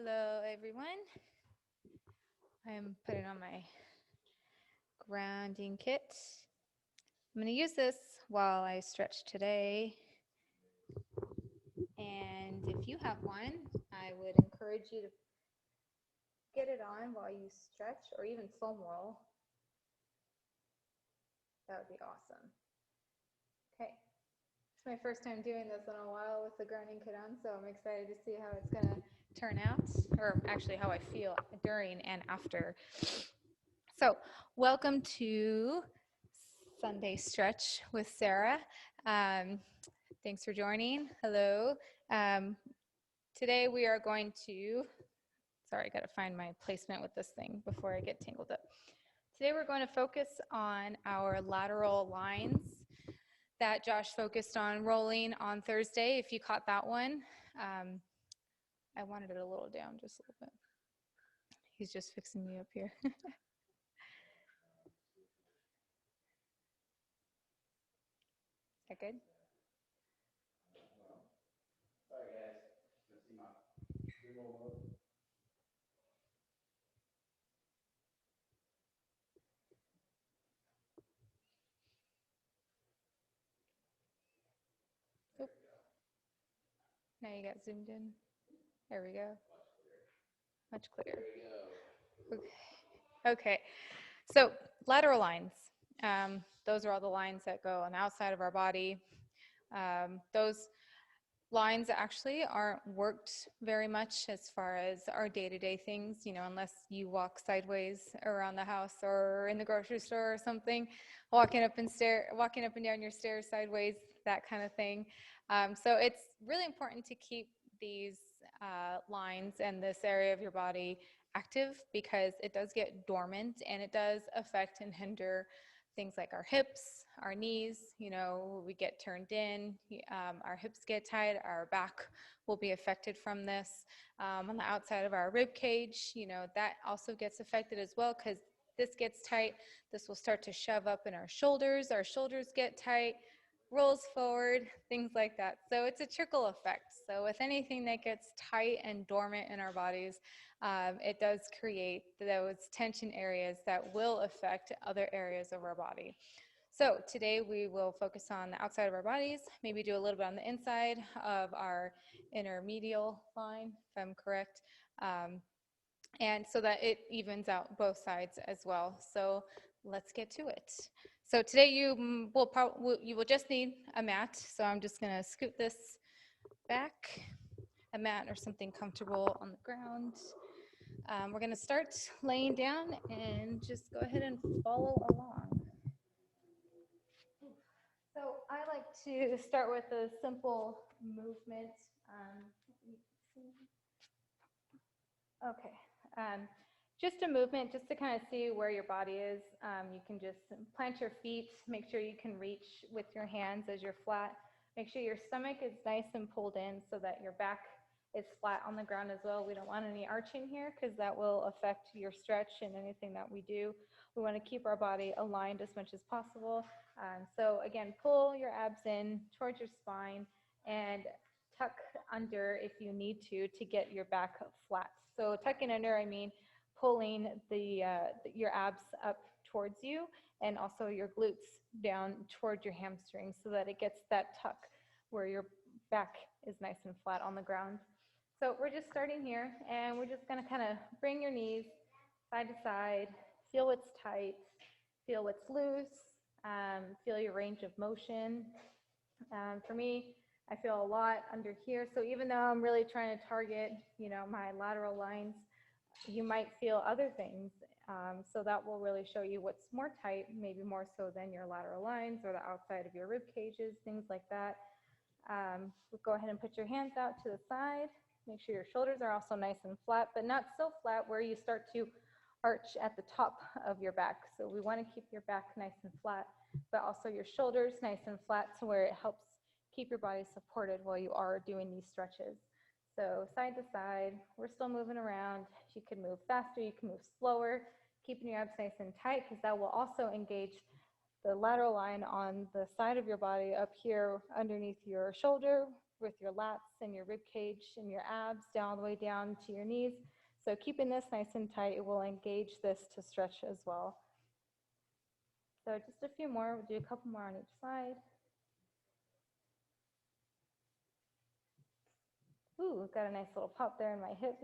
Hello, everyone. I'm putting on my grounding kit. I'm going to use this while I stretch today. And if you have one, I would encourage you to get it on while you stretch or even foam roll. That would be awesome. Okay. It's my first time doing this in a while with the grounding kit on, so I'm excited to see how it's going to turn out, or actually how I feel during and after. So welcome to Sunday Stretch with Sarah. Thanks for joining. Hello. Today we are going to, sorry, I got to find my placement with this thing before I get tangled up. Today we're going to focus on our lateral lines that Josh focused on rolling on Thursday. If you caught that one, I wanted it a little down, just a little bit. He's just fixing me up here. Is that good? Sorry guys, let's see my remote. Oop. Now you got zoomed in. There we go. Much clearer. Okay. So lateral lines. Those are all the lines that go on the outside of our body. Those lines actually aren't worked very much as far as our day-to-day things, unless you walk sideways around the house or in the grocery store or something, walking up and down your stairs sideways, that kind of thing. So it's really important to keep these lines and this area of your body active, because it does get dormant and it does affect and hinder things like our hips, our knees. We get turned in, our hips get tight, our back will be affected from this. On the outside of our rib cage, that also gets affected as well, because this gets tight. This will start to shove up in our shoulders get tight, rolls forward, things like that. So it's a trickle effect. So with anything that gets tight and dormant in our bodies, it does create those tension areas that will affect other areas of our body. So today we will focus on the outside of our bodies, maybe do a little bit on the inside of our intermedial line, if I'm correct, and so that it evens out both sides as well. So let's get to it. So today you will just need a mat. So I'm just going to scoot this back, a mat or something comfortable on the ground. We're going to start laying down and just go ahead and follow along. So I like to start with a simple movement. Okay. Just a movement, just to kind of see where your body is. You can just plant your feet, make sure you can reach with your hands as you're flat. Make sure your stomach is nice and pulled in so that your back is flat on the ground as well. We don't want any arching here, because that will affect your stretch and anything that we do. We want to keep our body aligned as much as possible. So again, pull your abs in towards your spine and tuck under if you need to get your back flat. So tucking under, I mean pulling your abs up towards you, and also your glutes down towards your hamstrings, so that it gets that tuck where your back is nice and flat on the ground. So we're just starting here, and we're just going to kind of bring your knees side to side, feel what's tight, feel what's loose, feel your range of motion. For me, I feel a lot under here. So even though I'm really trying to target, my lateral lines, you might feel other things. So that will really show you what's more tight, maybe more so than your lateral lines or the outside of your rib cages, things like that. We'll go ahead and put your hands out to the side. Make sure your shoulders are also nice and flat, but not so flat where you start to arch at the top of your back. So we want to keep your back nice and flat, but also your shoulders nice and flat, to where it helps keep your body supported while you are doing these stretches. So side to side, we're still moving around. You can move faster, you can move slower, keeping your abs nice and tight, because that will also engage the lateral line on the side of your body up here underneath your shoulder, with your lats and your rib cage and your abs down all the way down to your knees. So keeping this nice and tight, it will engage this to stretch as well. So just a few more. We'll do a couple more on each side. Ooh, got a nice little pop there in my hip.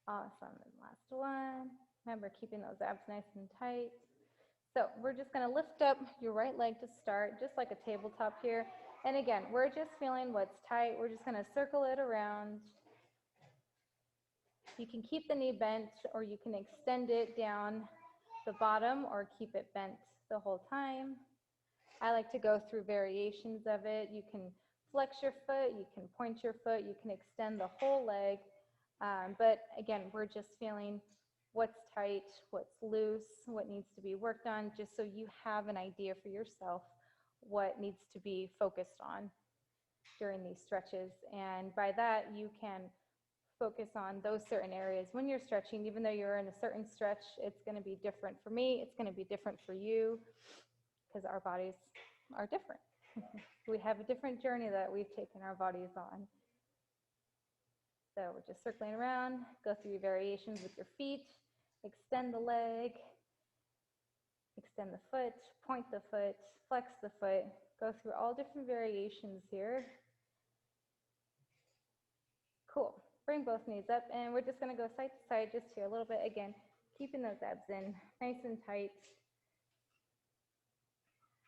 Awesome. And last one. Remember, keeping those abs nice and tight. So we're just going to lift up your right leg to start, just like a tabletop here. And again, we're just feeling what's tight. We're just going to circle it around. You can keep the knee bent, or you can extend it down the bottom or keep it bent the whole time. I like to go through variations of it. You can flex your foot, you can point your foot, you can extend the whole leg. But again, we're just feeling what's tight, what's loose, what needs to be worked on, just so you have an idea for yourself what needs to be focused on during these stretches. And by that, you can focus on those certain areas when you're stretching. Even though you're in a certain stretch, it's going to be different for me, it's going to be different for you, because our bodies are different. We have a different journey that we've taken our bodies on. So we're just circling around, go through your variations with your feet, extend the leg, extend the foot, point the foot, flex the foot, go through all different variations here. Cool. Bring both knees up, and we're just going to go side to side just here a little bit. Again, keeping those abs in nice and tight.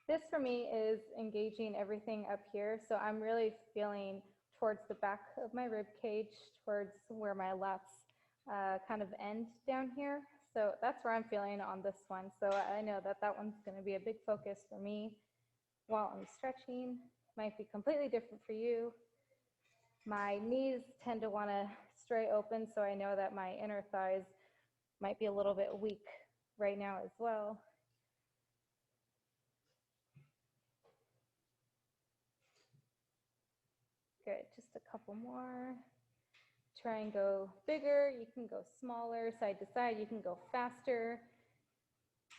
This for me is engaging everything up here, so I'm really feeling towards the back of my rib cage, towards where my lats kind of end down here. So that's where I'm feeling on this one. So I know that that one's going to be a big focus for me while I'm stretching. Might be completely different for you. My knees tend to want to stray open, so I know that my inner thighs might be a little bit weak right now as well. Good, just a couple more. Try and go bigger, you can go smaller, side to side, you can go faster.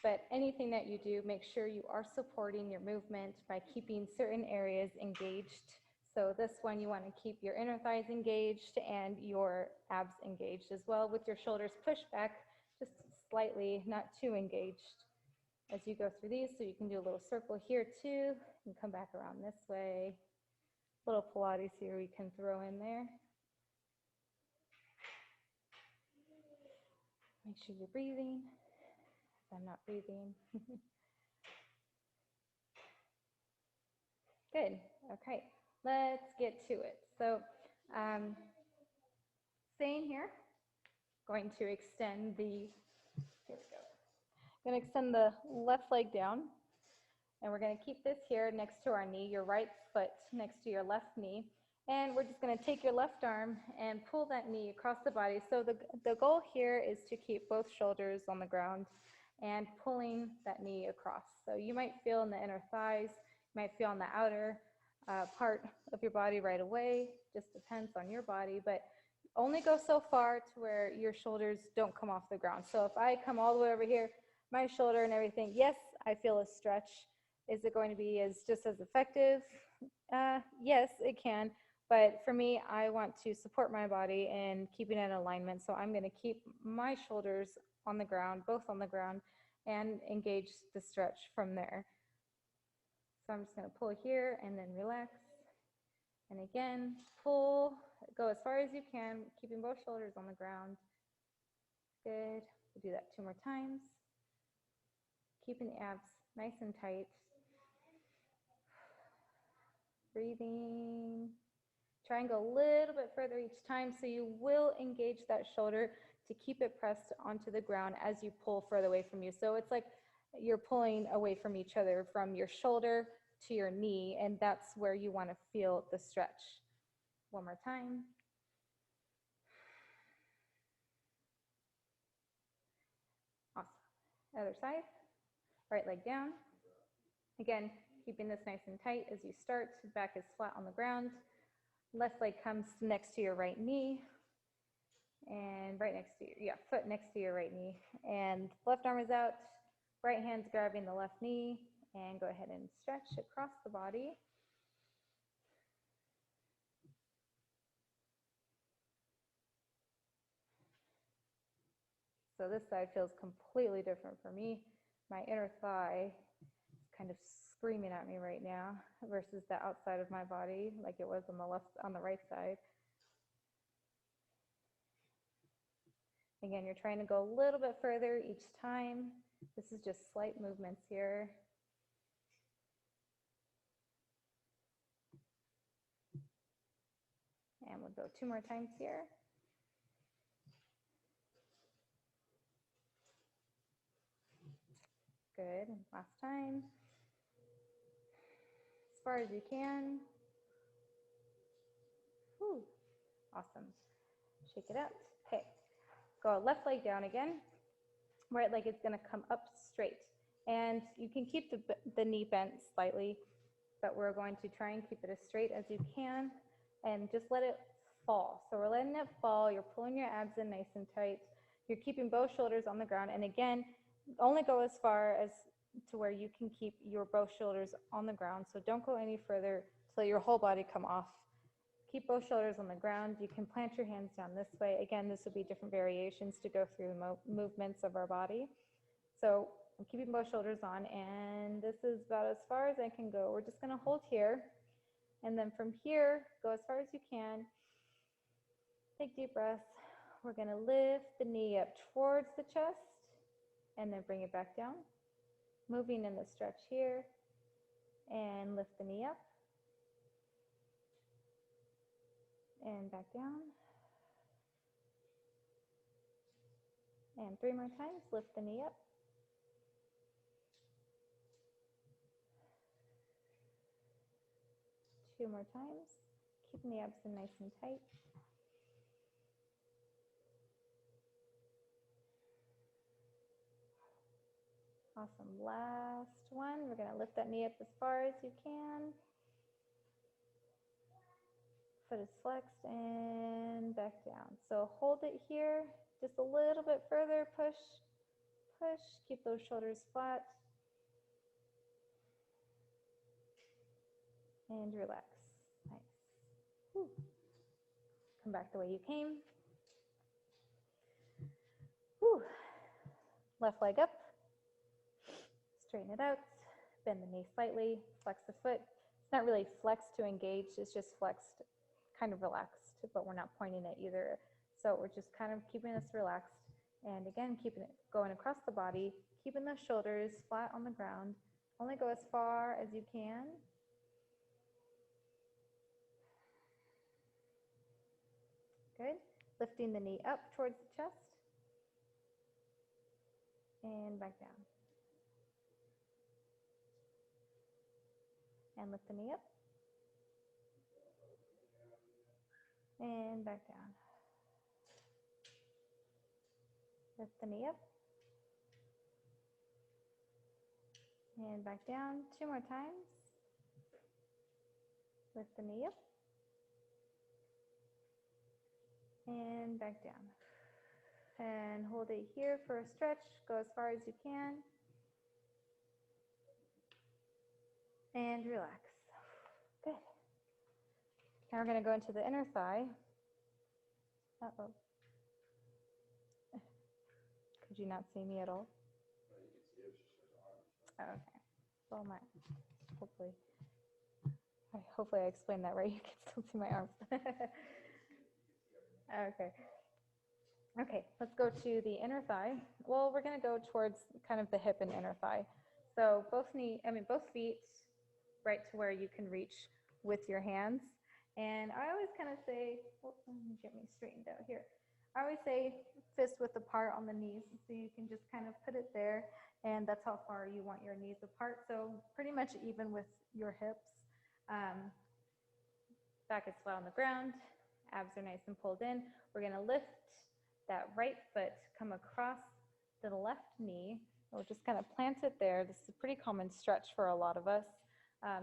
But anything that you do, make sure you are supporting your movement by keeping certain areas engaged. So this one, you want to keep your inner thighs engaged and your abs engaged as well, with your shoulders pushed back just slightly, not too engaged as you go through these. So you can do a little circle here too, and come back around this way. Little Pilates here we can throw in there. Make sure you're breathing. I'm not breathing. Good. Okay, let's get to it. So staying here, going to extend the, here we go. I'm going to extend the left leg down, and we're going to keep this here next to our knee, your right foot next to your left knee. And we're just going to take your left arm and pull that knee across the body. So the goal here is to keep both shoulders on the ground and pulling that knee across. So you might feel in the inner thighs, you might feel on the outer part of your body right away. Just depends on your body, but only go so far to where your shoulders don't come off the ground. So if I come all the way over here, my shoulder and everything, yes, I feel a stretch. Is it going to be just as effective? Yes, it can. But for me, I want to support my body in keeping it in alignment. So I'm going to keep my shoulders on the ground, both on the ground, and engage the stretch from there. So I'm just going to pull here and then relax. And again, pull, go as far as you can, keeping both shoulders on the ground. Good. We'll do that 2 more times. Keeping the abs nice and tight. Breathing. Try and go a little bit further each time, so you will engage that shoulder to keep it pressed onto the ground as you pull further away from you. So it's like you're pulling away from each other, from your shoulder to your knee, and that's where you want to feel the stretch. 1 more time. Awesome. Other side. Right leg down. Again, keeping this nice and tight as you start. Back is flat on the ground. Left leg comes next to your right knee, and right next to your foot next to your right knee. And left arm is out, right hand's grabbing the left knee, And go ahead and stretch across the body. So this side feels completely different for me. My inner thigh is kind of screaming at me right now versus the outside of my body like it was on the right side. Again, you're trying to go a little bit further each time. This is just slight movements here. And we'll go 2 more times here. Good. And last time. As far as you can. Whew. Awesome. Shake it out. Okay. Go left leg down again. Right leg is going to come up straight. And you can keep the knee bent slightly, but we're going to try and keep it as straight as you can and just let it fall. So we're letting it fall. You're pulling your abs in nice and tight. You're keeping both shoulders on the ground. And again, only go as far as to where you can keep your both shoulders on the ground. So don't go any further till your whole body come off. Keep both shoulders on the ground. You can plant your hands down this way. Again, this will be different variations to go through the movements of our body. So I'm keeping both shoulders on, and this is about as far as I can go. We're just going to hold here, and then from here, go as far as you can. Take deep breaths. We're going to lift the knee up towards the chest, and then bring it back down. Moving in the stretch here, and lift the knee up, and back down. And 3 more times, lift the knee up. Two more times, keeping the abs in nice and tight. Awesome, last one. We're gonna lift that knee up as far as you can. Foot is flexed and back down. So hold it here, just a little bit further, push, push, keep those shoulders flat. And relax, nice. Whew. Come back the way you came. Whew. Left leg up, straighten it out, bend the knee slightly, flex the foot. It's not really flexed to engage, it's just flexed, kind of relaxed, but we're not pointing it either. So we're just kind of keeping us relaxed. And again, keeping it going across the body, keeping those shoulders flat on the ground. Only go as far as you can. Good. Lifting the knee up towards the chest. And back down. And lift the knee up. And back down. Lift the knee up. And back down. 2 more times. Lift the knee up. And back down. And hold it here for a stretch. Go as far as you can. And relax. Good. Now we're going to go into the inner thigh. Uh-oh. Could you not see me at all? Oh, okay. Well, hopefully I explained that right. You can still see my arms. Okay. Okay, let's go to the inner thigh. Well, we're going to go towards kind of the hip and inner thigh. So both feet right to where you can reach with your hands. And I always kind of say, let me get me straightened out here. I always say fist width apart on the knees, so you can just kind of put it there, and that's how far you want your knees apart. So pretty much even with your hips. Back is flat on the ground, abs are nice and pulled in. We're going to lift that right foot, come across to the left knee. We'll just kind of plant it there. This is a pretty common stretch for a lot of us.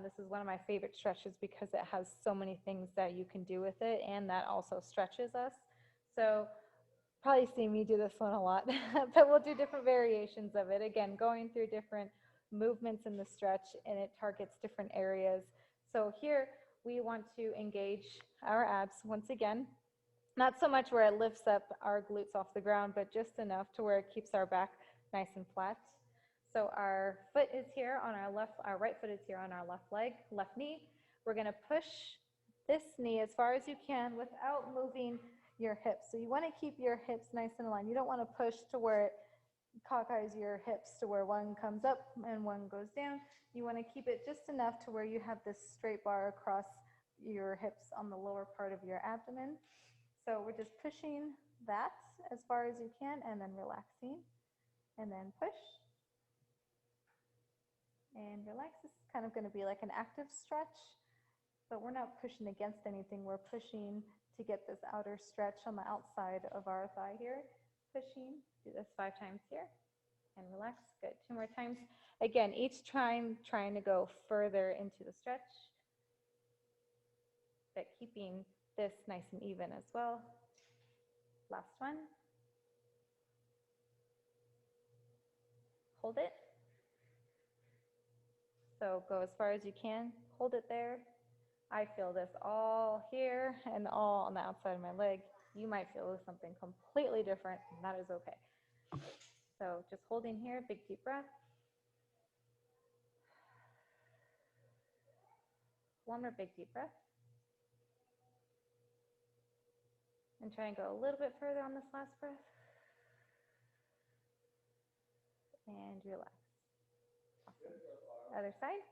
This is one of my favorite stretches because it has so many things that you can do with it, and that also stretches us. So probably see me do this one a lot, but we'll do different variations of it. Again, going through different movements in the stretch, and it targets different areas. So here we want to engage our abs once again, not so much where it lifts up our glutes off the ground, but just enough to where it keeps our back nice and flat. So our foot is here on our right foot is here on our left leg, left knee. We're going to push this knee as far as you can without moving your hips. So you want to keep your hips nice and aligned. You don't want to push to where it cockeyes your hips to where one comes up and one goes down. You want to keep it just enough to where you have this straight bar across your hips on the lower part of your abdomen. So we're just pushing that as far as you can and then relaxing and then push and relax. This is kind of going to be like an active stretch, but we're not pushing against anything. We're pushing to get this outer stretch on the outside of our thigh here. Pushing, do this 5 times here and relax. Good. 2 more times. Again, each time trying to go further into the stretch, but keeping this nice and even as well. Last one. Hold it. So go as far as you can. Hold it there. I feel this all here and all on the outside of my leg. You might feel something completely different, and that is okay. So just holding here, big deep breath. One more big deep breath. And try and go a little bit further on this last breath. And relax. Awesome. Other side.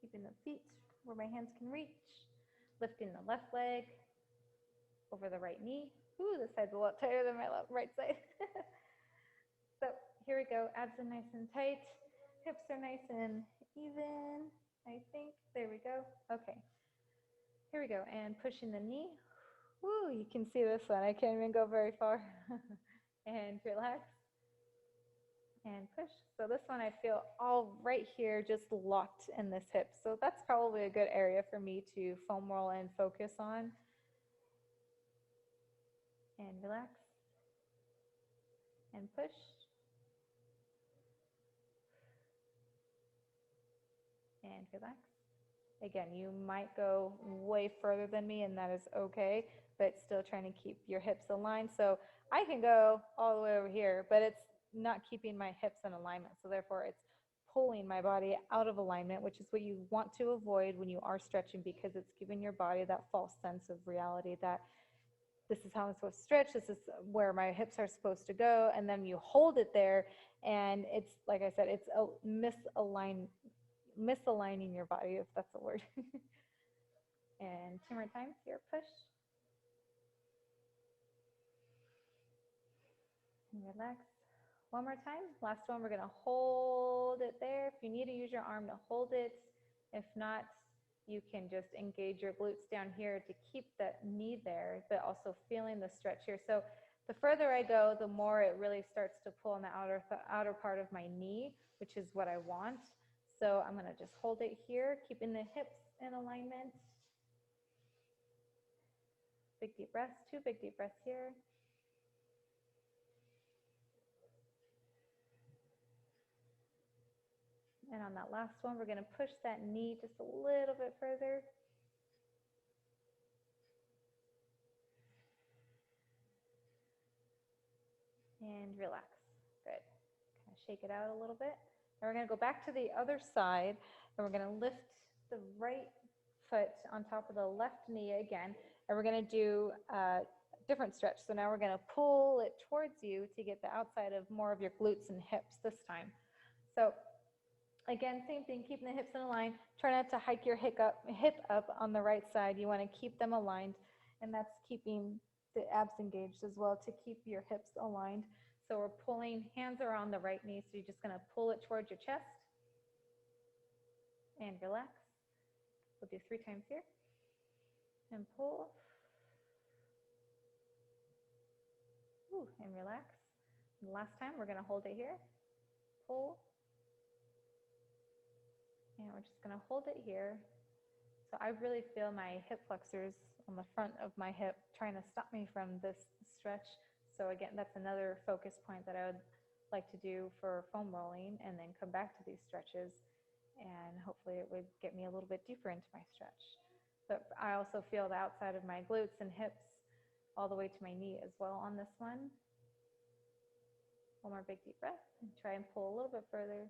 Keeping the feet where my hands can reach. Lifting the left leg over the right knee. Ooh, this side's a lot tighter than my right side. So here we go. Abs are nice and tight. Hips are nice and even, I think. There we go. Okay. Here we go. And pushing the knee. Woo, you can see this one. I can't even go very far. And relax. And push. So this one I feel all right here, just locked in this hip. So that's probably a good area for me to foam roll and focus on. And relax. And push. And relax. Again, you might go way further than me, and that is okay, but still trying to keep your hips aligned. So I can go all the way over here, but it's not keeping my hips in alignment. So therefore, it's pulling my body out of alignment, which is what you want to avoid when you are stretching, because it's giving your body that false sense of reality that this is how I'm supposed to stretch, this is where my hips are supposed to go, and then you hold it there, and it's, like I said, it's a misaligning your body, if that's a word. And 2 more times here, push. And relax. 1 more time. Last one, we're going to hold it there. If you need to use your arm to hold it, if not, you can just engage your glutes down here to keep that knee there, but also feeling the stretch here. So the further I go, the more it really starts to pull on the outer part of my knee, which is what I want. So I'm going to just hold it here, keeping the hips in alignment. Big deep breaths, 2 big deep breaths here. And on that last one, we're going to push that knee just a little bit further. And relax. Good. Kind of shake it out a little bit. And we're going to go back to the other side, and we're going to lift the right foot on top of the left knee again, and we're going to do a different stretch. So now we're going to pull it towards you to get the outside of more of your glutes and hips this time. So again, same thing, keeping the hips in a line. Try not to hike your hip up on the right side. You want to keep them aligned, and that's keeping the abs engaged as well, to keep your hips aligned. So we're pulling, hands are on the right knee, so you're just going to pull it towards your chest and relax. We'll do 3 times here. And pull. Ooh, and relax. And last time, we're going to hold it here. Pull. And we're just going to hold it here. So I really feel my hip flexors on the front of my hip trying to stop me from this stretch. So again, that's another focus point that I would like to do for foam rolling and then come back to these stretches, and hopefully it would get me a little bit deeper into my stretch. But I also feel the outside of my glutes and hips all the way to my knee as well on this one. One more big deep breath and try and pull a little bit further.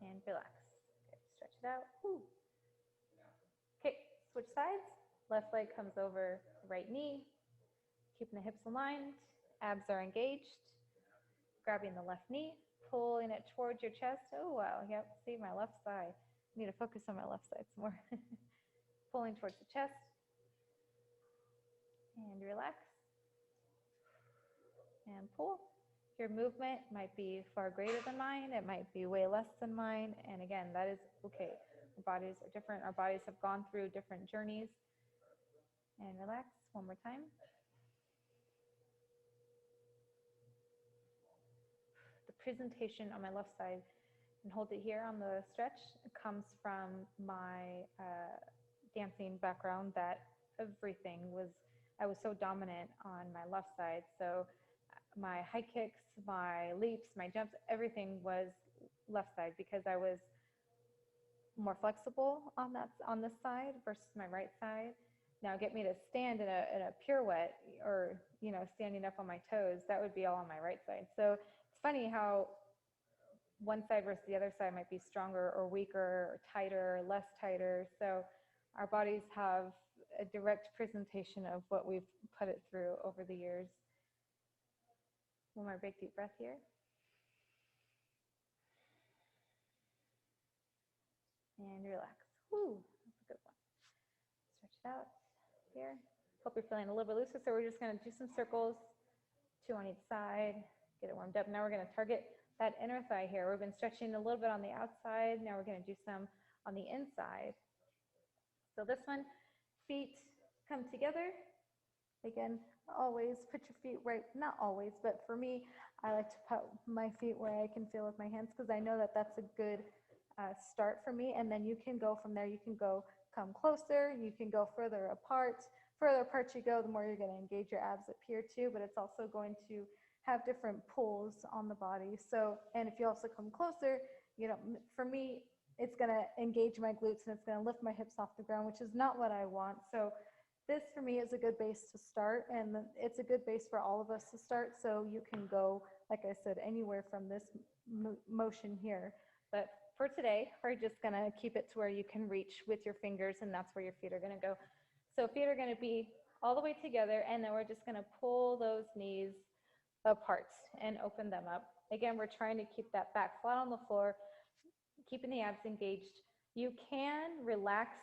And relax. Okay, stretch it out. Woo. Okay, switch sides. Left leg comes over the right knee, keeping the hips aligned, abs are engaged. Grabbing the left knee, pulling it towards your chest. Oh, wow, yep, see my left side. I need to focus on my left side some more. Pulling towards the chest. And relax. And pull. Your movement might be far greater than mine. It might be way less than mine. And again, that is okay. Our bodies are different. Our bodies have gone through different journeys. And relax one more time. The presentation on my left side, and hold it here on the stretch, it comes from my dancing background, that everything was, I was so dominant on my left side. So my high kicks, my leaps, my jumps, everything was left side because I was more flexible on this side versus my right side. Now get me to stand in a pirouette, or standing up on my toes, that would be all on my right side. So it's funny how one side versus the other side might be stronger or weaker or tighter or less tighter. So our bodies have a direct presentation of what we've put it through over the years. One more big deep breath here. And relax. Woo, that's a good one. Stretch it out here. Hope you're feeling a little bit looser. So we're just going to do some circles, 2 on each side, get it warmed up. Now we're going to target that inner thigh here. We've been stretching a little bit on the outside. Now we're going to do some on the inside. So this one, feet come together. Again, always put your feet right, not always, but for me, I like to put my feet where I can feel with my hands, because I know that that's a good start for me. And then you can go from there. You can come closer. You can go further apart. Further apart you go, the more you're going to engage your abs up here too, but it's also going to have different pulls on the body. So, and if you also come closer, for me, it's going to engage my glutes and it's going to lift my hips off the ground, which is not what I want. So this for me is a good base to start, and it's a good base for all of us to start. So you can go, like I said, anywhere from this motion here. But for today, we're just going to keep it to where you can reach with your fingers, and that's where your feet are going to go. So feet are going to be all the way together, and then we're just going to pull those knees apart and open them up. Again, we're trying to keep that back flat on the floor, keeping the abs engaged. You can relax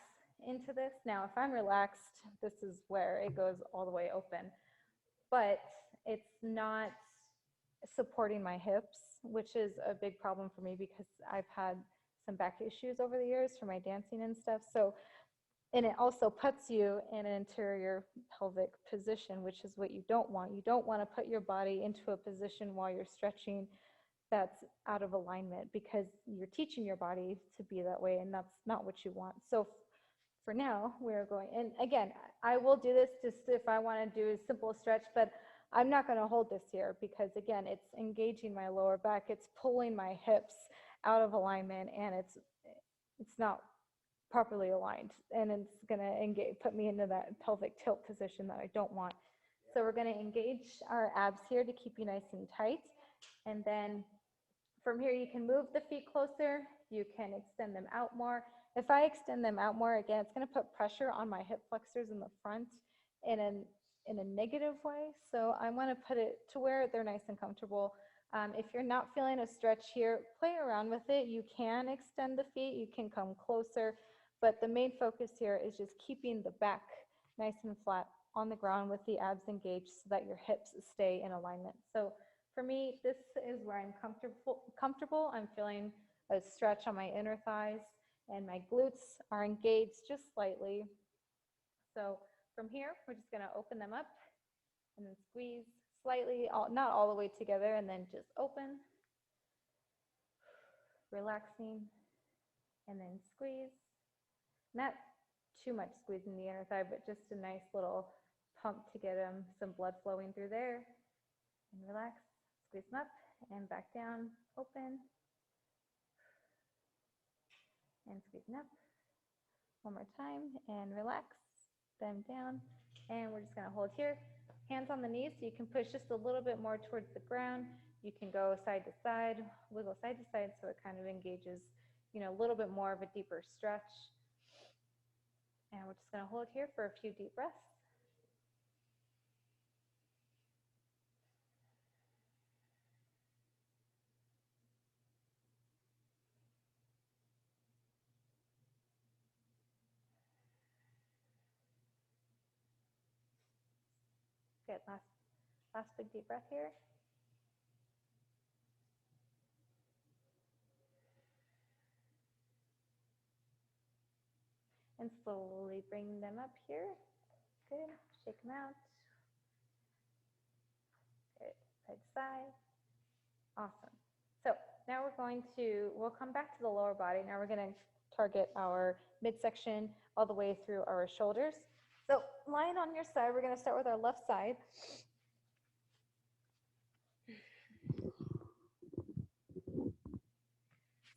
into this. Now, if I'm relaxed, this is where it goes all the way open, but it's not supporting my hips, which is a big problem for me because I've had some back issues over the years from my dancing and stuff. So, and it also puts you in an anterior pelvic position, which is what you don't want. You don't want to put your body into a position while you're stretching that's out of alignment, because you're teaching your body to be that way, and that's not what you want. So for now, we're going, and again, I will do this just if I want to do a simple stretch, but I'm not going to hold this here because, again, it's engaging my lower back. It's pulling my hips out of alignment, and it's not properly aligned, and it's going to put me into that pelvic tilt position that I don't want. So we're going to engage our abs here to keep you nice and tight, and then from here you can move the feet closer. You can extend them out more. If I extend them out more, again, it's going to put pressure on my hip flexors in the front in a negative way. So I want to put it to where they're nice and comfortable. If you're not feeling a stretch here, play around with it. You can extend the feet. You can come closer. But the main focus here is just keeping the back nice and flat on the ground with the abs engaged so that your hips stay in alignment. So for me, this is where I'm comfortable. I'm feeling a stretch on my inner thighs, and my glutes are engaged just slightly. So from here, we're just going to open them up and then squeeze slightly, not all the way together, and then just open, relaxing, and then squeeze. Not too much squeezing the inner thigh, but just a nice little pump to get some blood flowing through there. And relax, squeeze them up and back down, open, and squeeze them up. One more time, and relax, them down, and we're just gonna hold here. Hands on the knees, so you can push just a little bit more towards the ground. You can go side to side, wiggle side to side, so it kind of engages, you know, a little bit more of a deeper stretch. And we're just gonna hold here for a few deep breaths. Good, last big deep breath here. And slowly bring them up here. Good, shake them out. Good, side to side. Awesome. So now we'll come back to the lower body. Now we're gonna target our midsection all the way through our shoulders. So lying on your side, we're gonna start with our left side.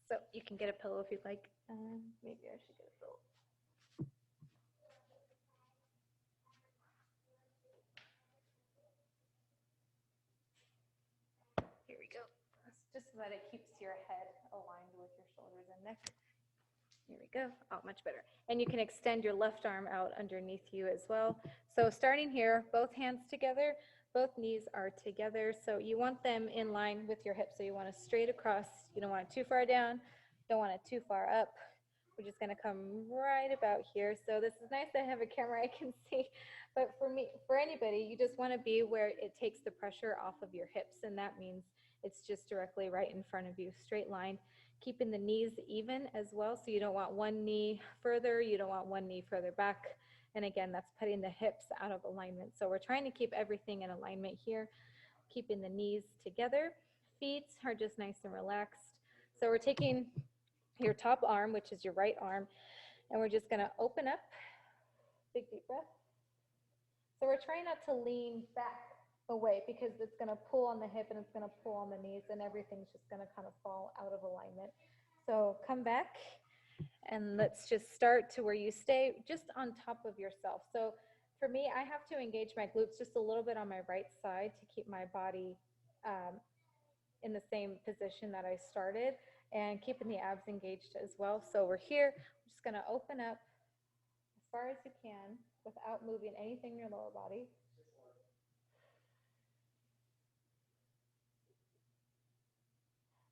So you can get a pillow if you'd like. Maybe I should get a pillow. Here we go. Just so that it keeps your head aligned with your shoulders and neck. Here we go. Oh, much better. And you can extend your left arm out underneath you as well. So starting here, both hands together, both knees are together. So you want them in line with your hips. So you want it straight across. You don't want it too far down. Don't want it too far up. We're just going to come right about here. So this is nice. I have a camera I can see. But for anybody, you just want to be where it takes the pressure off of your hips. And that means it's just directly right in front of you, straight line. Keeping the knees even as well. So you don't want one knee further. You don't want one knee further back. And again, that's putting the hips out of alignment. So we're trying to keep everything in alignment here, keeping the knees together. Feet are just nice and relaxed. So we're taking your top arm, which is your right arm, and we're just gonna open up, big deep breath. So we're trying not to lean back away because it's gonna pull on the hip and it's gonna pull on the knees and everything's just gonna kind of fall out of alignment. So come back and let's just start to where you stay just on top of yourself. So for me, I have to engage my glutes just a little bit on my right side to keep my body in the same position that I started, and keeping the abs engaged as well. So we're here, we're just gonna open up as far as you can without moving anything in your lower body.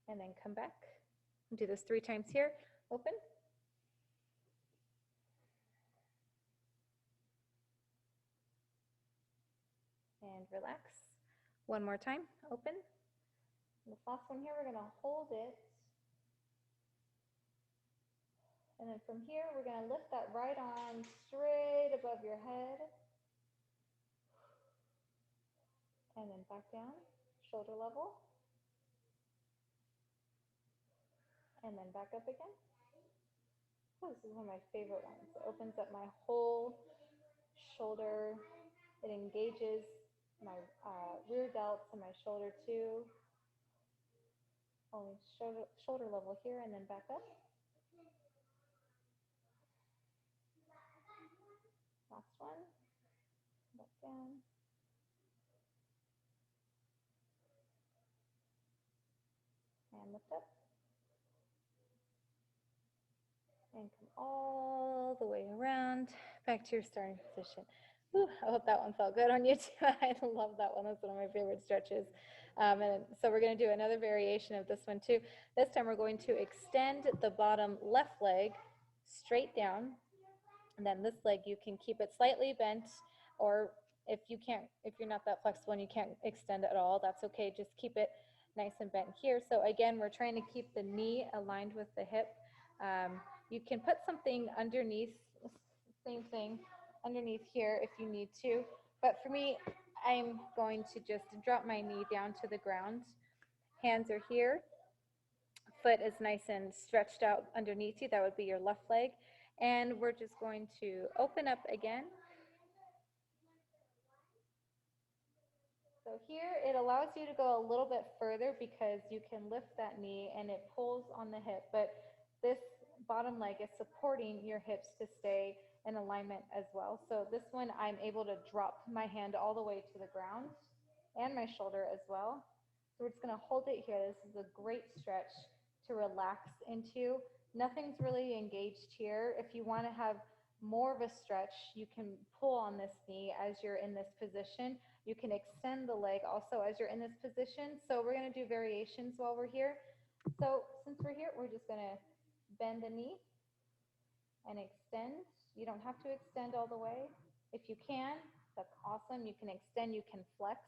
And then come back. Do this 3 times here. Open. And relax. One more time. Open. This last one here, we're gonna hold it. And then from here, we're gonna lift that right arm straight above your head. And then back down, shoulder level. And then back up again. Oh, this is one of my favorite ones. It opens up my whole shoulder. It engages my rear delts and my shoulder too. Only shoulder level here, and then back up. Last one. Back down. And lift up. And come all the way around back to your starting position. Whew, I hope that one felt good on you too. I love that one. That's one of my favorite stretches. And so we're going to do another variation of this one too. This time we're going to extend the bottom left leg straight down. And then this leg, you can keep it slightly bent, or if you're not that flexible and you can't extend it at all, that's okay. Just keep it nice and bent here. So again, we're trying to keep the knee aligned with the hip. You can put something underneath, same thing, underneath here if you need to. But for me, I'm going to just drop my knee down to the ground. Hands are here. Foot is nice and stretched out underneath you. That would be your left leg. And we're just going to open up again. So here it allows you to go a little bit further because you can lift that knee and it pulls on the hip, but this bottom leg is supporting your hips to stay in alignment as well. So this one I'm able to drop my hand all the way to the ground and my shoulder as well. So we're just going to hold it here. This is a great stretch to relax into. Nothing's really engaged here. If you want to have more of a stretch, you can pull on this knee as you're in this position. You can extend the leg also as you're in this position. So we're going to do variations while we're here. So since we're here, we're just going to bend the knee and extend. You don't have to extend all the way. If you can, that's awesome. You can extend, you can flex.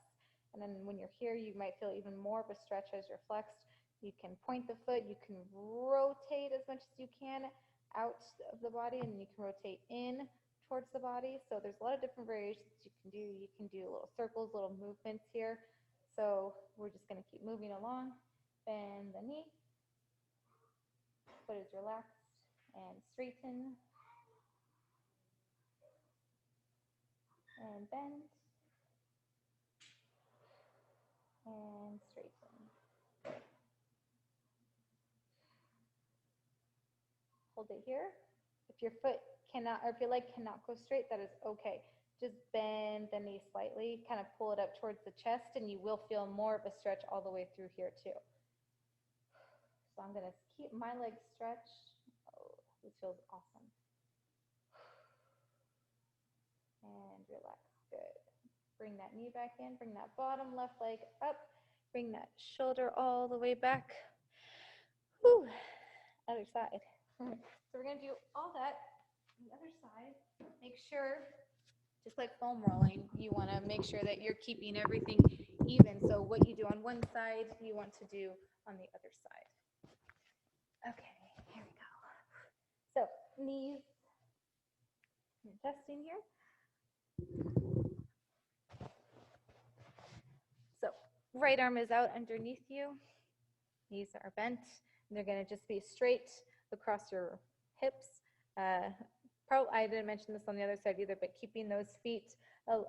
And then when you're here, you might feel even more of a stretch as you're flexed. You can point the foot, you can rotate as much as you can out of the body, and you can rotate in towards the body. So there's a lot of different variations you can do. You can do little circles, little movements here. So we're just going to keep moving along. Bend the knee. Foot is relaxed and straighten. And bend. And straighten. Hold it here. If your foot cannot, or if your leg cannot go straight, that is okay. Just bend the knee slightly, kind of pull it up towards the chest, and you will feel more of a stretch all the way through here too. So I'm going to keep my legs stretched. Oh, this feels awesome. And relax. Good. Bring that knee back in. Bring that bottom left leg up. Bring that shoulder all the way back. Whew. Other side. So we're going to do all that on the other side. Make sure, just like foam rolling, you want to make sure that you're keeping everything even. So what you do on one side, you want to do on the other side. Okay, here we go. So knees, testing here. So right arm is out underneath you. Knees are bent. And they're going to just be straight across your hips. I didn't mention this on the other side either, but keeping those feet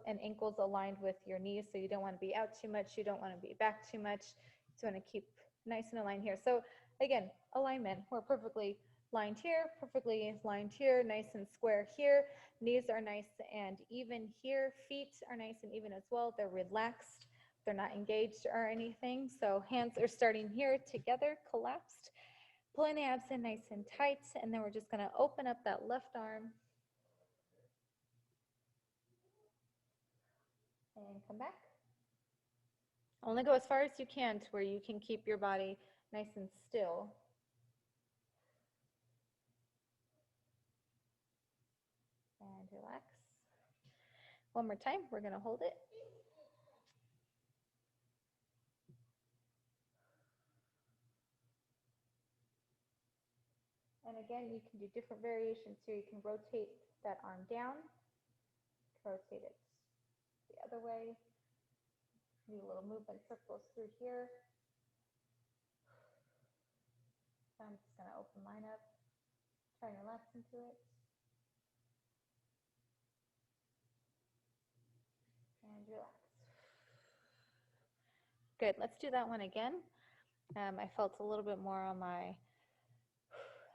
and ankles aligned with your knees. So you don't want to be out too much. You don't want to be back too much. You just want to keep nice and aligned here. So again, alignment. We're perfectly lined here, perfectly lined here, nice and square here. Knees are nice and even here. Feet are nice and even as well. They're relaxed. They're not engaged or anything. So hands are starting here together, collapsed. Pulling the abs in nice and tight, and then we're just going to open up that left arm and come back. Only go as far as you can to where you can keep your body nice and still. And relax. One more time, we're going to hold it. And again, you can do different variations here. You can rotate that arm down, rotate it the other way, do a little movement circles through here. So I'm just going to open mine up, try and relax into it. And relax. Good, let's do that one again. I felt a little bit more on my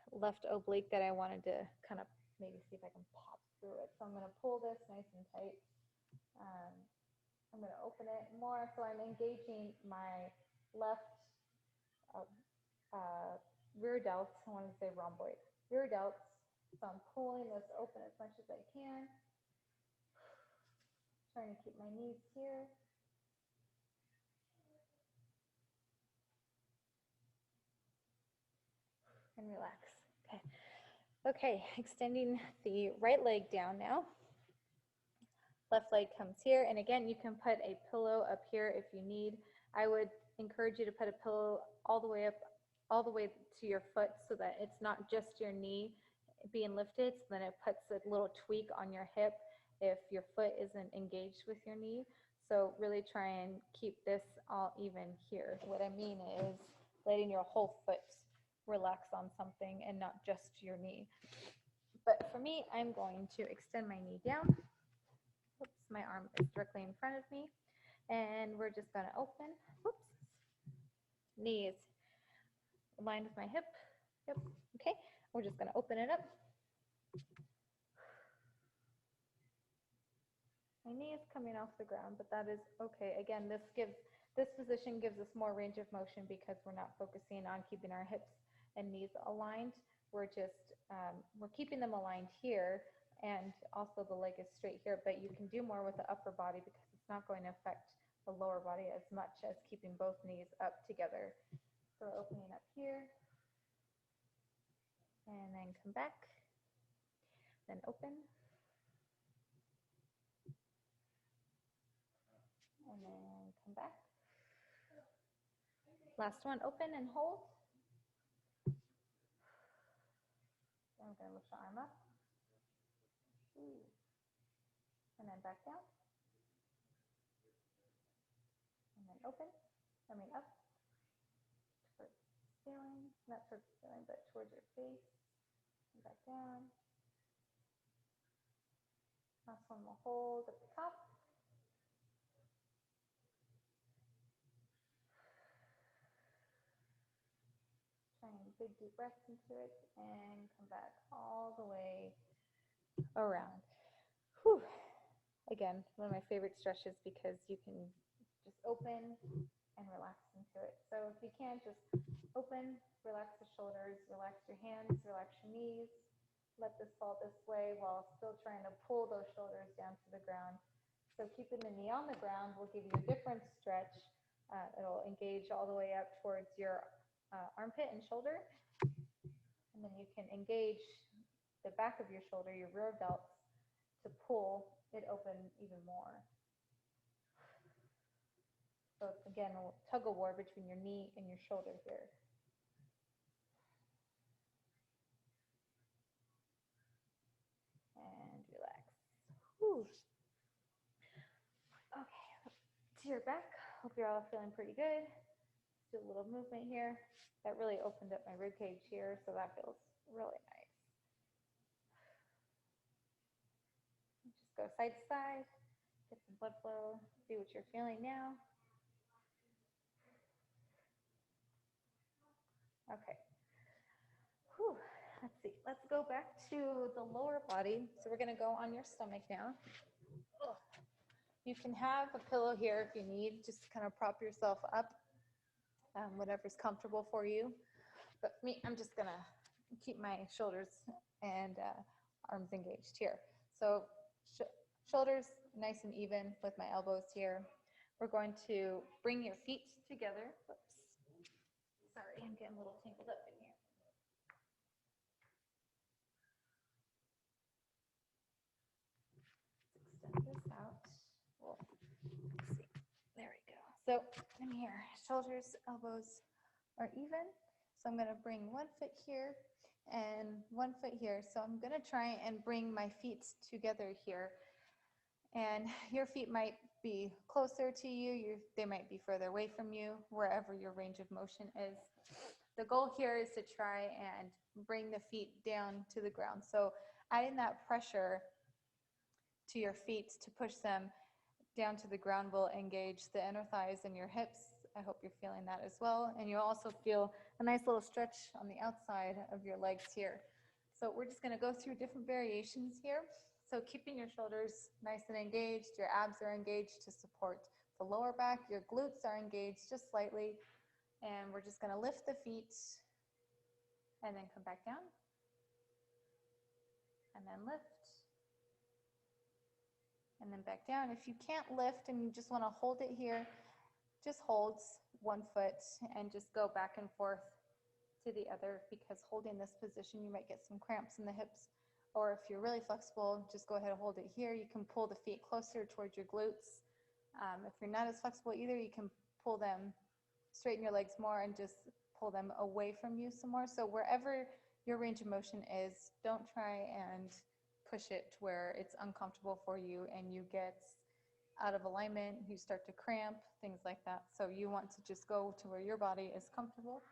left oblique that I wanted to kind of maybe see if I can pop through it. So I'm going to pull this nice and tight. I'm going to open it more so I'm engaging my left rear delts. I wanted to say rhomboid. Rear delts. So I'm pulling this open as much as I can. Trying to keep my knees here. And relax. Okay. Okay, extending the right leg down now. Left leg comes here, and again, you can put a pillow up here if you need. I would encourage you to put a pillow all the way up, all the way to your foot so that it's not just your knee being lifted, so then it puts a little tweak on your hip if your foot isn't engaged with your knee. So really try and keep this all even here. What I mean is letting your whole foot relax on something and not just your knee. But for me, I'm going to extend my knee down. Oops, my arm is directly in front of me. And we're just gonna open, whoops, knees aligned with my hip. Yep, okay. We're just gonna open it up. My knee is coming off the ground, but that is okay. Again, this position gives us more range of motion because we're not focusing on keeping our hips and knees aligned. We're just, we're keeping them aligned here, and also the leg is straight here, but you can do more with the upper body because it's not going to affect the lower body as much as keeping both knees up together. So opening up here, and then come back, then open, and then come back. Last one, open and hold. I'm going to lift the arm up. And then back down. And then open, coming up towards the ceiling, not towards the ceiling, but towards your face. And back down. Last one will hold at the top. Trying big deep breaths into it and come back all the way around. Whew. Again, one of my favorite stretches because you can just open and relax into it. So if you can, just open, relax the shoulders, relax your hands, relax your knees. Let this fall this way while still trying to pull those shoulders down to the ground. So keeping the knee on the ground will give you a different stretch. It'll engage all the way up towards your armpit and shoulder. And then you can engage the back of your shoulder, your rear delts, to pull it open even more. So it's, again, a tug of war between your knee and your shoulder here. And relax. Whew. Okay, to your back. Hope you're all feeling pretty good. Let's do a little movement here. That really opened up my rib cage here, so that feels really nice. Just go side to side, get some blood flow, see what you're feeling now. Okay. Whew. Let's see. Let's go back to the lower body. So we're going to go on your stomach now. Ugh. You can have a pillow here if you need, just to kind of prop yourself up, whatever's comfortable for you. But for me, I'm just going to keep my shoulders and arms engaged here. So shoulders nice and even with my elbows here. We're going to bring your feet together. Whoops. Sorry, I'm getting a little tangled up in here. Let's extend this out. Well, let's see. There we go. So I'm here. Shoulders, elbows are even. So I'm going to bring one foot here and one foot here. So I'm going to try and bring my feet together here. And your feet might be closer to you, they might be further away from you, wherever your range of motion is. The goal here is to try and bring the feet down to the ground. So adding that pressure to your feet to push them down to the ground will engage the inner thighs and your hips. I hope you're feeling that as well. And you'll also feel a nice little stretch on the outside of your legs here. So we're just going to go through different variations here. So keeping your shoulders nice and engaged, your abs are engaged to support the lower back, your glutes are engaged just slightly, and we're just going to lift the feet and then come back down, and then lift, and then back down. If you can't lift and you just want to hold it here, just hold one foot and just go back and forth to the other, because holding this position you might get some cramps in the hips. Or if you're really flexible, just go ahead and hold it here. You can pull the feet closer towards your glutes. If you're not as flexible either, you can pull them, straighten your legs more and just pull them away from you some more. So wherever your range of motion is, don't try and push it to where it's uncomfortable for you and you get out of alignment, you start to cramp, things like that. So you want to just go to where your body is comfortable.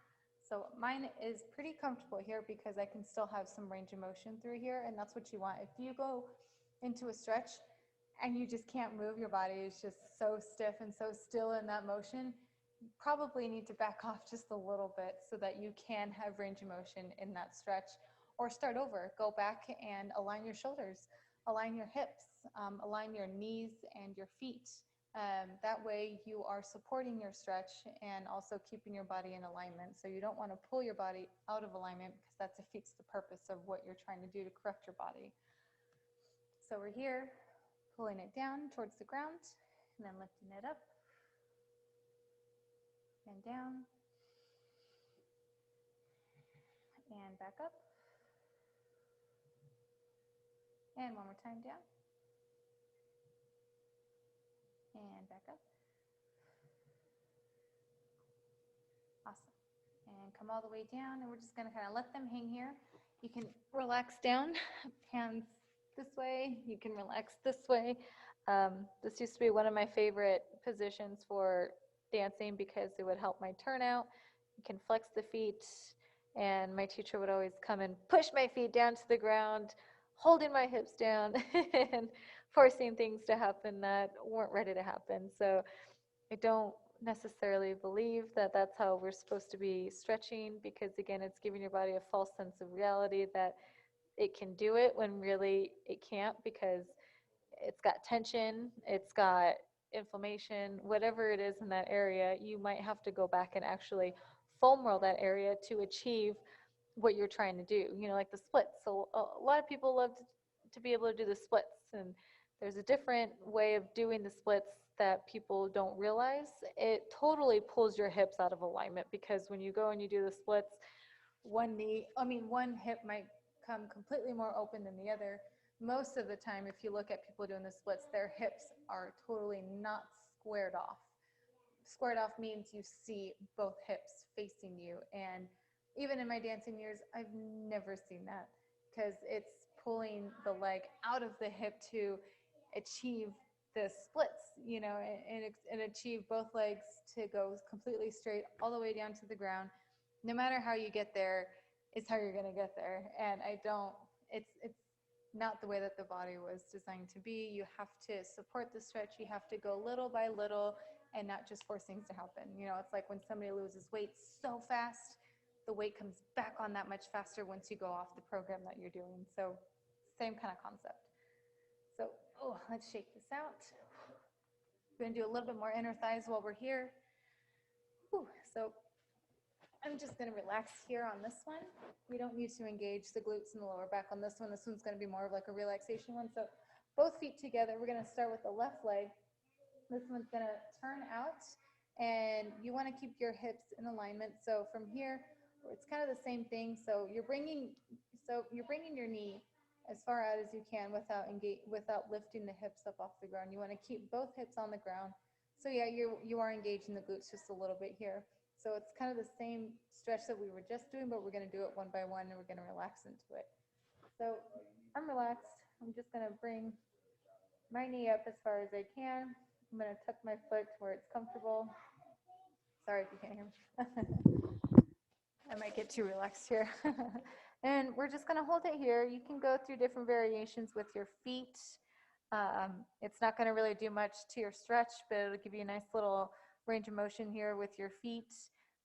So mine is pretty comfortable here because I can still have some range of motion through here, and that's what you want. If you go into a stretch and you just can't move, your body is just so stiff and so still in that motion, you probably need to back off just a little bit so that you can have range of motion in that stretch, or start over. Go back and align your shoulders, align your hips, align your knees and your feet. That way you are supporting your stretch and also keeping your body in alignment. So you don't want to pull your body out of alignment, because that defeats the purpose of what you're trying to do to correct your body. So we're here, pulling it down towards the ground, and then lifting it up and down and back up. And one more time, down and back up. Awesome. And come all the way down, and we're just going to kind of let them hang here. You can relax down, hands this way. You can relax this way. This used to be one of my favorite positions for dancing because it would help my turnout. You can flex the feet, and my teacher would always come and push my feet down to the ground, holding my hips down and forcing things to happen that weren't ready to happen. So I don't necessarily believe that that's how we're supposed to be stretching, because again, it's giving your body a false sense of reality that it can do it when really it can't, because it's got tension, it's got inflammation, whatever it is in that area. You might have to go back and actually foam roll that area to achieve what you're trying to do, like the splits. So a lot of people love to be able to do the splits, and there's a different way of doing the splits that people don't realize. It totally pulls your hips out of alignment, because when you go and you do the splits, one hip might come completely more open than the other. Most of the time, if you look at people doing the splits, their hips are totally not squared off. Squared off means you see both hips facing you, and even in my dancing years, I've never seen that, because it's pulling the leg out of the hip to achieve the splits, and achieve both legs to go completely straight all the way down to the ground. No matter how you get there is how you're going to get there. And it's not the way that the body was designed to be. You have to support the stretch. You have to go little by little and not just force things to happen. It's like when somebody loses weight so fast, the weight comes back on that much faster once you go off the program that you're doing. So same kind of concept. So, let's shake this out. We're going to do a little bit more inner thighs while we're here. So I'm just going to relax here on this one. We don't need to engage the glutes and the lower back on this one. This one's going to be more of like a relaxation one. So both feet together. We're going to start with the left leg. This one's going to turn out, and you want to keep your hips in alignment. So from here, it's kind of the same thing. So you're bringing your knee as far out as you can without lifting the hips up off the ground. You want to keep both hips on the ground. So yeah, you are engaging the glutes just a little bit here. So it's kind of the same stretch that we were just doing, but we're going to do it one by one, and we're going to relax into it. So I'm relaxed. I'm just going to bring my knee up as far as I can. I'm going to tuck my foot to where it's comfortable. Sorry if you can't hear me. I might get too relaxed here. And we're just going to hold it here. You can go through different variations with your feet. It's not going to really do much to your stretch, but it'll give you a nice little range of motion here with your feet.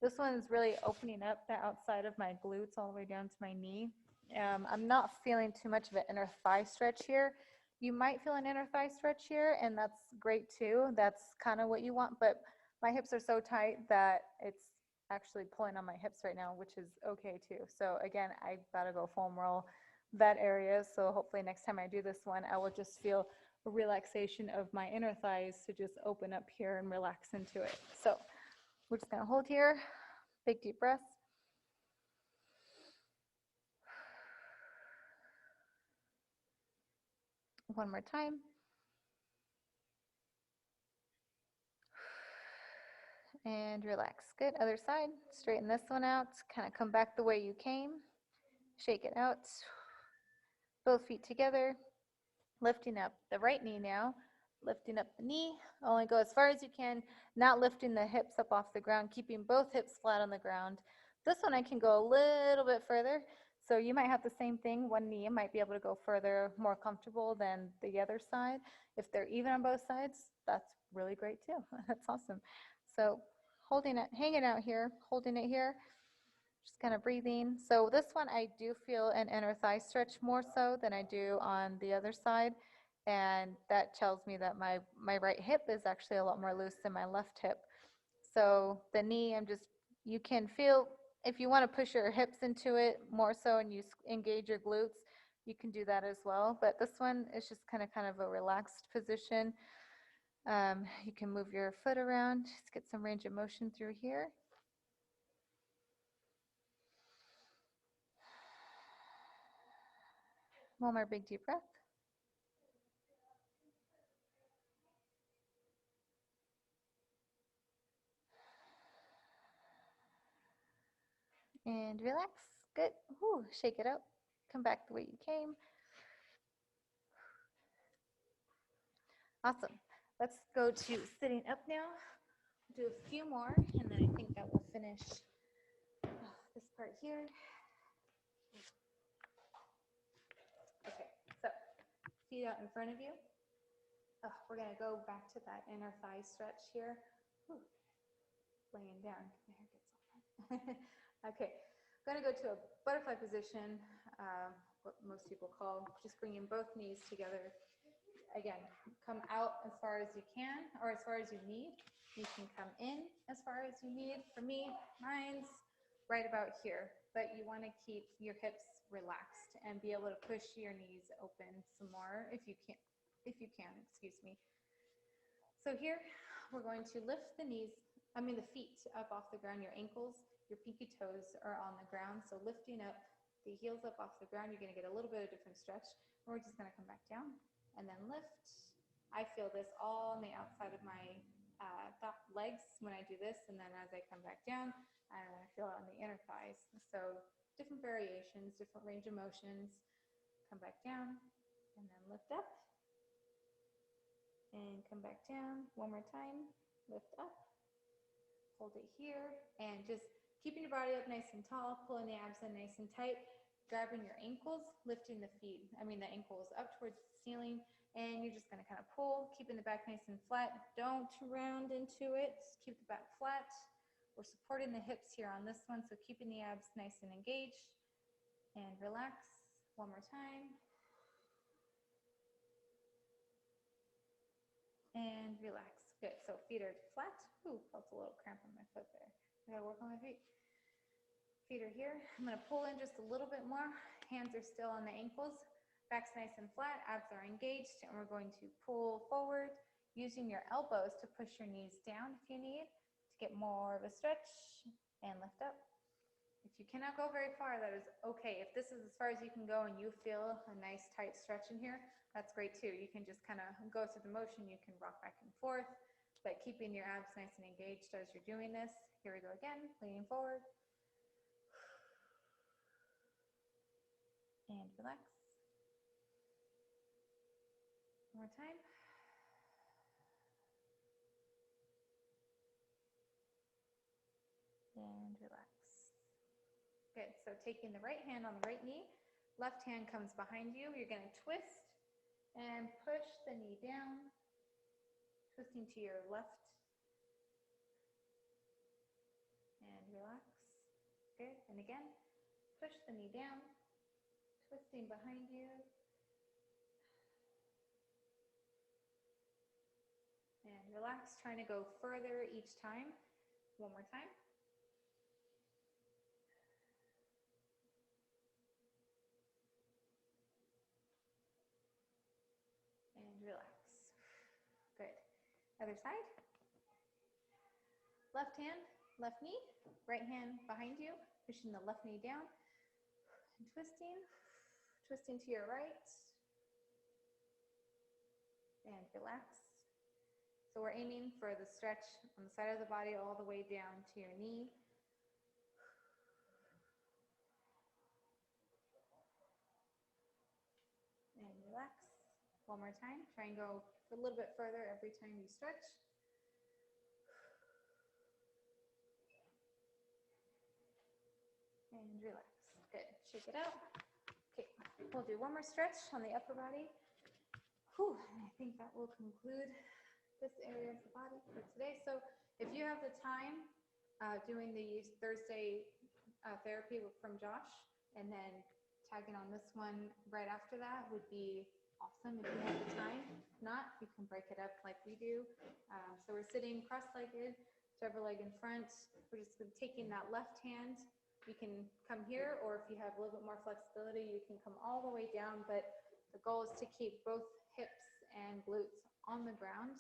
This one's really opening up the outside of my glutes all the way down to my knee. I'm not feeling too much of an inner thigh stretch here. You might feel an inner thigh stretch here, and that's great too. That's kind of what you want, but my hips are so tight that it's actually pulling on my hips right now, which is okay too. So again, I gotta go foam roll that area. So hopefully next time I do this one, I will just feel a relaxation of my inner thighs to just open up here and relax into it. So we're just gonna hold here, big deep breaths. One more time. And relax. Good. Other side. Straighten this one out. Kind of come back the way you came. Shake it out. Both feet together. Lifting up the right knee now. Lifting up the knee. Only go as far as you can. Not lifting the hips up off the ground. Keeping both hips flat on the ground. This one I can go a little bit further. So you might have the same thing. One knee might be able to go further, more comfortable than the other side. If they're even on both sides, that's really great too. That's awesome. So holding it, hanging out here, holding it here, just kind of breathing. So this one, I do feel an inner thigh stretch more so than I do on the other side. And that tells me that my right hip is actually a lot more loose than my left hip. So the knee, you can feel, if you want to push your hips into it more so and you engage your glutes, you can do that as well. But this one is just kind of a relaxed position. You can move your foot around, just get some range of motion through here. One more big deep breath. And relax. Good. Whew, shake it out. Come back the way you came. Awesome. Let's go to sitting up now. Do a few more, and then I think that will finish this part here. Okay, so feet out in front of you. We're going to go back to that inner thigh stretch here. Whew. Laying down. My hair gets all wet. Okay, I'm going to go to a butterfly position, what most people call just bringing both knees together. Again, come out as far as you can or as far as you need. You can come in as far as you need. For me, mine's right about here, but you want to keep your hips relaxed and be able to push your knees open some more if you can, excuse me. So here, we're going to lift the feet up off the ground, your ankles, your pinky toes are on the ground. So lifting up the heels up off the ground, you're going to get a little bit of different stretch. And we're just going to come back down and then lift. I feel this all on the outside of my legs when I do this, and then as I come back down, I feel it on the inner thighs. So different variations, different range of motions. Come back down and then lift up and come back down. One more time, lift up, hold it here, and just keeping your body up nice and tall, pulling the abs in nice and tight, grabbing your ankles, lifting the ankles up towards the ceiling, and you're just going to kind of pull, keeping the back nice and flat. Don't round into it. Just keep the back flat. We're supporting the hips here on this one, so keeping the abs nice and engaged. And relax. One more time. And relax. Good. So feet are flat. Ooh, felt a little cramp on my foot there. I gotta work on my feet. Feet are here. I'm going to pull in just a little bit more. Hands are still on the ankles. Back's nice and flat. Abs are engaged. And we're going to pull forward using your elbows to push your knees down if you need to get more of a stretch and lift up. If you cannot go very far, that is okay. If this is as far as you can go and you feel a nice tight stretch in here, that's great too. You can just kind of go through the motion. You can rock back and forth, but keeping your abs nice and engaged as you're doing this. Here we go again, leaning forward. And relax. One more time. And relax. Good. So taking the right hand on the right knee, left hand comes behind you. You're going to twist and push the knee down, twisting to your left. And relax. Good. And again, push the knee down, twisting behind you. And relax, trying to go further each time. One more time. And relax. Good. Other side. Left hand, left knee, right hand behind you, pushing the left knee down, and twisting to your right, and relax. So we're aiming for the stretch on the side of the body all the way down to your knee. And relax. One more time. Try and go a little bit further every time you stretch. And relax. Good. Shake it out. Okay, we'll do one more stretch on the upper body. Whew, and I think that will conclude this area of the body for today. So if you have the time, doing the Thursday therapy from Josh, and then tagging on this one right after that would be awesome if you have the time. If not, you can break it up like we do. So we're sitting cross-legged, whichever leg in front. We're just taking that left hand. You can come here, or if you have a little bit more flexibility, you can come all the way down, but the goal is to keep both hips and glutes on the ground.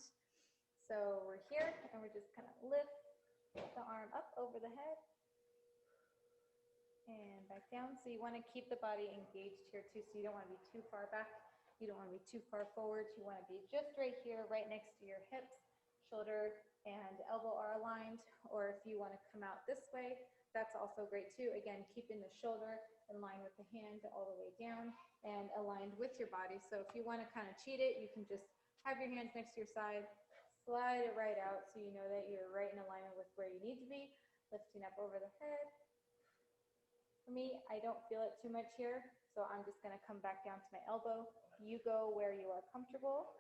So we're here, and we're just kind of lift the arm up over the head and back down. So you want to keep the body engaged here too, so you don't want to be too far back. You don't want to be too far forward. You want to be just right here, right next to your hips. Shoulder and elbow are aligned, or if you want to come out this way, that's also great too. Again, keeping the shoulder in line with the hand all the way down and aligned with your body. So if you want to kind of cheat it, you can just have your hands next to your side, slide it right out so you know that you're right in alignment with where you need to be, lifting up over the head. For me, I don't feel it too much here, so I'm just going to come back down to my elbow. You go where you are comfortable.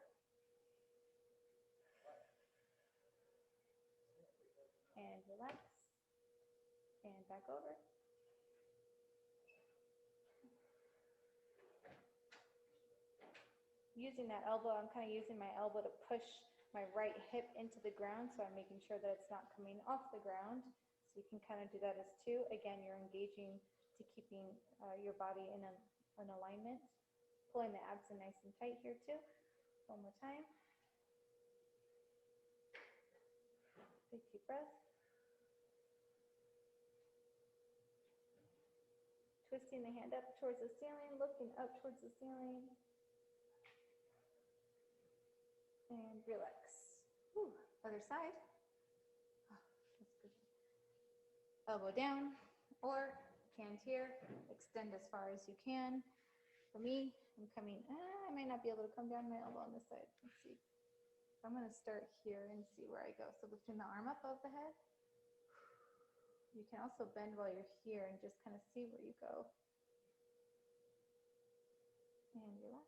And relax. And back over. Using that elbow, I'm kind of using my elbow to push my right hip into the ground, so I'm making sure that it's not coming off the ground. So you can kind of do that as two. Again, you're engaging to keeping your body in an alignment. Pulling the abs in nice and tight here too. One more time. Big deep breath. Twisting the hand up towards the ceiling, looking up towards the ceiling. And relax. Whew. Other side. Oh, that's good. Elbow down, or hand here. Extend as far as you can. For me, I'm coming, I might not be able to come down my elbow on this side. Let's see. I'm going to start here and see where I go. So lifting the arm up above the head. You can also bend while you're here and just kind of see where you go. And relax.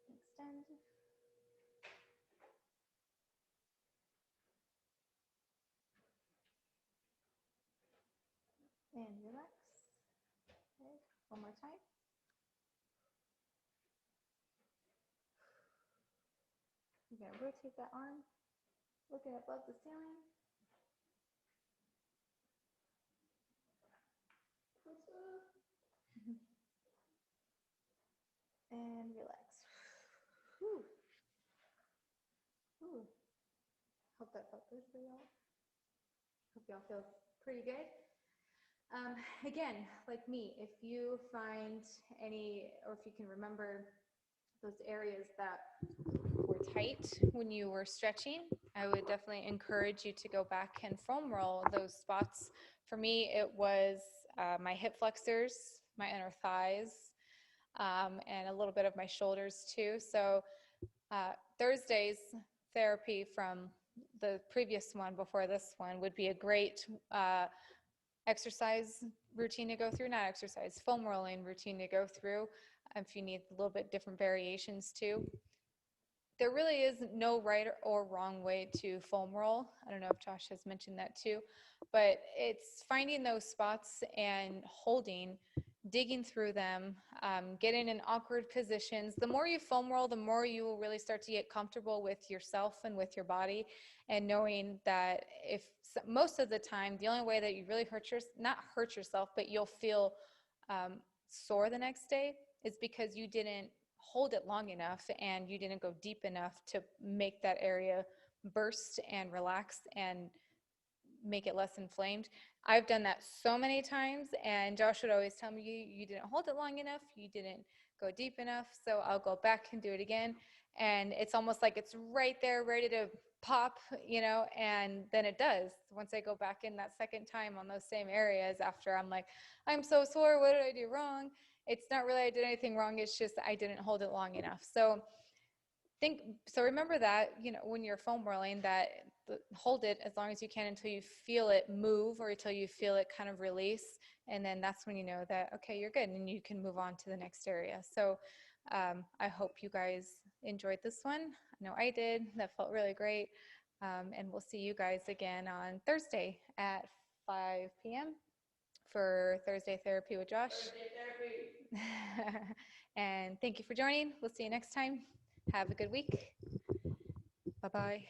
Extend. And relax. Okay. One more time. You're going to rotate that arm, looking above the ceiling. And relax. Whew. Whew. Hope that felt good for y'all. Hope y'all feel pretty good. Again, like me, if you find any, or if you can remember those areas that were tight when you were stretching, I would definitely encourage you to go back and foam roll those spots. For me, it was my hip flexors, my inner thighs, and a little bit of my shoulders too. So Thursday's therapy from the previous one before this one would be a great exercise routine to go through, not exercise, foam rolling routine to go through if you need a little bit different variations too. There really is no right or wrong way to foam roll. I don't know if Josh has mentioned that too, but it's finding those spots and holding, digging through them, getting in awkward positions. The more you foam roll, the more you will really start to get comfortable with yourself and with your body, and knowing that if most of the time, the only way that you really not hurt yourself, but you'll feel sore the next day is because you didn't hold it long enough and you didn't go deep enough to make that area burst and relax and make it less inflamed. I've done that so many times, and Josh would always tell me, you didn't hold it long enough, you didn't go deep enough, so I'll go back and do it again. And it's almost like it's right there ready to pop, you know, and then it does. Once I go back in that second time on those same areas after I'm like, I'm so sore, what did I do wrong? It's not really I did anything wrong, it's just I didn't hold it long enough. So Remember that, when you're foam rolling, that hold it as long as you can until you feel it move or until you feel it kind of release. And then that's when you know that, okay, you're good and you can move on to the next area. So I hope you guys enjoyed this one. I know I did. That felt really great. And we'll see you guys again on Thursday at 5 p.m. for Thursday Therapy with Josh. Thursday therapy. And thank you for joining. We'll see you next time. Have a good week. Bye-bye.